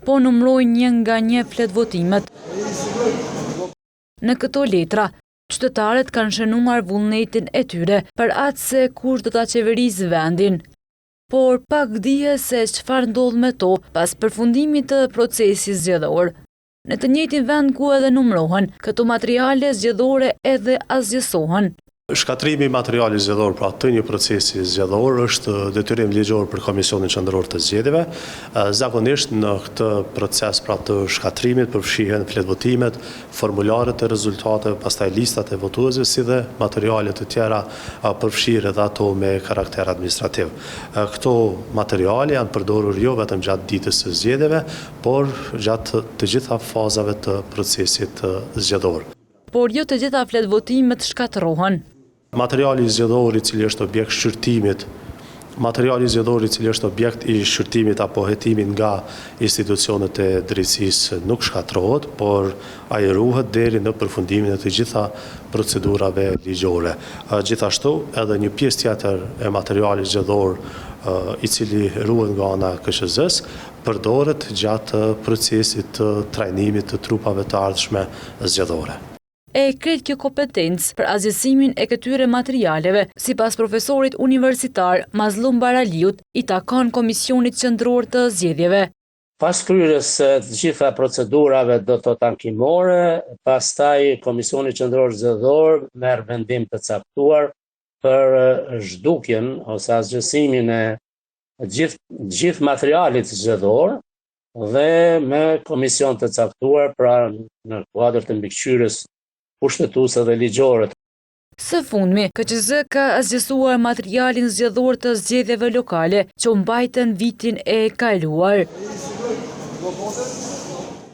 Po numrojnë një nga një flet votimet. Në këto letra, qytetarët kanë shënuar vullnetin e tyre për atë se kush do ta qeverisë vendin. Por pak dihet se çfarë ndodh me to pas përfundimit të procesit zgjedhor. Në të njëjtin vend ku edhe numrohen, këto materiale zgjedhore edhe asgjësohen. Shkatrimi i materialit zgjedhor pra të një procesi zgjedhor është detyrim ligjor për Komisionin Qendror të Zgjedhjeve. Zakonisht në këtë proces pra të shkatrimit përfshihen fletvotimet, formularet e rezultateve, pastaj listat e votuesve si dhe materiale të tjera përfshirë edhe ato me karakter administrativ. Këto materiale janë përdorur jo vetëm gjatë ditës së zgjedhjeve, por gjatë të gjitha fazave të procesit zgjedhor. Por jo të gjitha fletvotimet shkatërrohen. Materiali zgjedhor i cili është objekt shqyrtimit, materiali zgjedhor i cili është objekt i shqyrtimit apo hetimit nga institucionet e drejtësisë nuk shkatërrohet, por ai ruhet deri në përfundimin e të gjitha procedurave ligjore. Gjithashtu, edhe një pjesë tjetër e materialit zgjedhor i cili ruhet nga ana e KSZ-s përdoret gjatë procesit të trajnimit të trupave të ardhshme zgjedhore. E krejt kjo kompetencë për asgjësimin e këtyre materialeve, sipas profesorit universitar Mazlum Baraliut, i takon Komisionit Qendror të Zgjedhjeve. Pas kryerjes së të gjitha procedurave do të tankimore, pastaj Komisioni Qendror Zgjedhor merr vendim të caktuar për zhdukjen ose asgjësimin e gjithë materialit zgjedhor dhe me komision të caktuar pra në kuadër të mbikëqyrjes pushtetuese dhe ligjore. Së fundmi, KQZ ka asgjësuar materialin zgjedhor të zgjedhjeve lokale që u mbajtën vitin e kaluar.